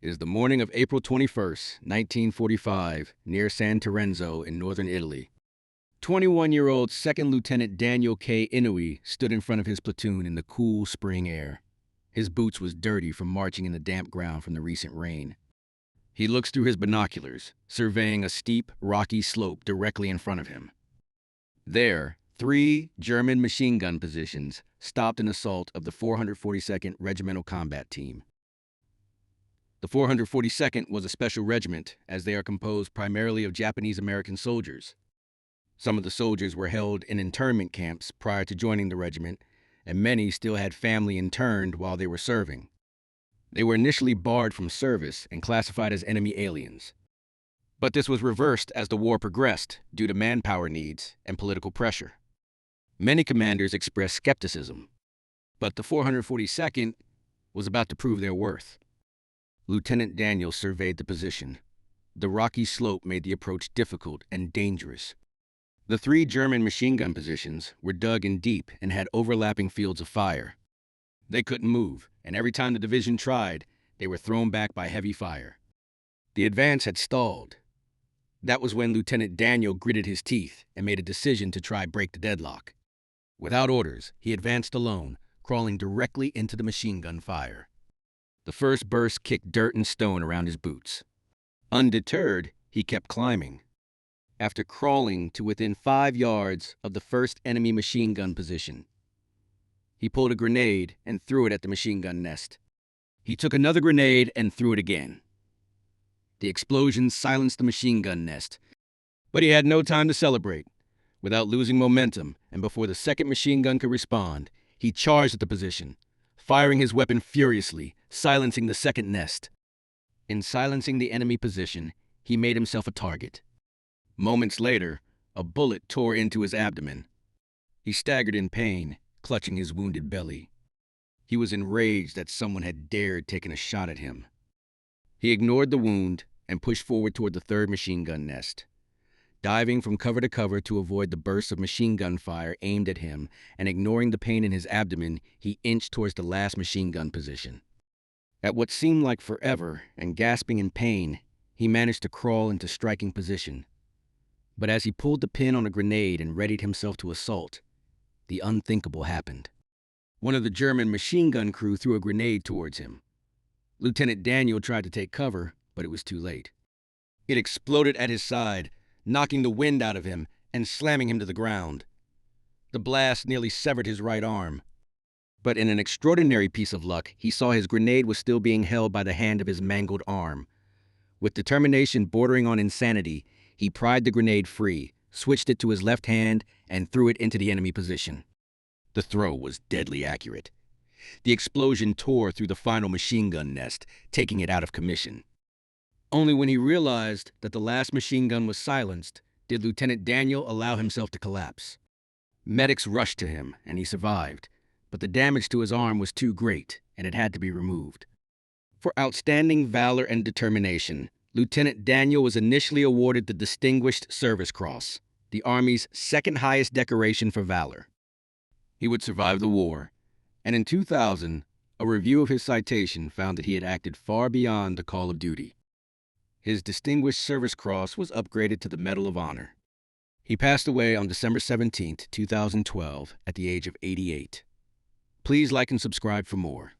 It is the morning of April 21st, 1945, near San Terenzo in northern Italy. 21-year-old Second Lieutenant Daniel K. Inouye stood in front of his platoon in the cool spring air. His boots was dirty from marching in the damp ground from the recent rain. He looks through his binoculars, surveying a steep, rocky slope directly in front of him. There, 3 German machine gun positions stopped an assault of the 442nd Regimental Combat Team. The 442nd was a special regiment, as they are composed primarily of Japanese-American soldiers. Some of the soldiers were held in internment camps prior to joining the regiment, and many still had family interned while they were serving. They were initially barred from service and classified as enemy aliens. But this was reversed as the war progressed due to manpower needs and political pressure. Many commanders expressed skepticism, but the 442nd was about to prove their worth. Lieutenant Daniel surveyed the position. The rocky slope made the approach difficult and dangerous. The 3 German machine gun positions were dug in deep and had overlapping fields of fire. They couldn't move, and every time the division tried, they were thrown back by heavy fire. The advance had stalled. That was when Lieutenant Daniel gritted his teeth and made a decision to try break the deadlock. Without orders, he advanced alone, crawling directly into the machine gun fire. The first burst kicked dirt and stone around his boots. Undeterred, he kept climbing. After crawling to within 5 yards of the first enemy machine gun position, he pulled a grenade and threw it at the machine gun nest. He took another grenade and threw it again. The explosion silenced the machine gun nest, but he had no time to celebrate. Without losing momentum, and before the second machine gun could respond, he charged at the position, firing his weapon furiously, silencing the second nest. In silencing the enemy position, he made himself a target. Moments later, a bullet tore into his abdomen. He staggered in pain, clutching his wounded belly. He was enraged that someone had dared taking a shot at him. He ignored the wound and pushed forward toward the third machine gun nest. Diving from cover to cover to avoid the bursts of machine gun fire aimed at him and ignoring the pain in his abdomen, he inched towards the last machine gun position. At what seemed like forever, and gasping in pain, he managed to crawl into striking position. But as he pulled the pin on a grenade and readied himself to assault, the unthinkable happened. One of the German machine gun crew threw a grenade towards him. Lieutenant Daniel tried to take cover, but it was too late. It exploded at his side, knocking the wind out of him and slamming him to the ground. The blast nearly severed his right arm. But in an extraordinary piece of luck, he saw his grenade was still being held by the hand of his mangled arm. With determination bordering on insanity, he pried the grenade free, switched it to his left hand, and threw it into the enemy position. The throw was deadly accurate. The explosion tore through the final machine gun nest, taking it out of commission. Only when he realized that the last machine gun was silenced did Lieutenant Daniel allow himself to collapse. Medics rushed to him, and he survived, but the damage to his arm was too great, and it had to be removed. For outstanding valor and determination, Lieutenant Daniel was initially awarded the Distinguished Service Cross, the Army's second highest decoration for valor. He would survive the war, and in 2000, a review of his citation found that he had acted far beyond the call of duty. His Distinguished Service Cross was upgraded to the Medal of Honor. He passed away on December 17, 2012, at the age of 88. Please like and subscribe for more.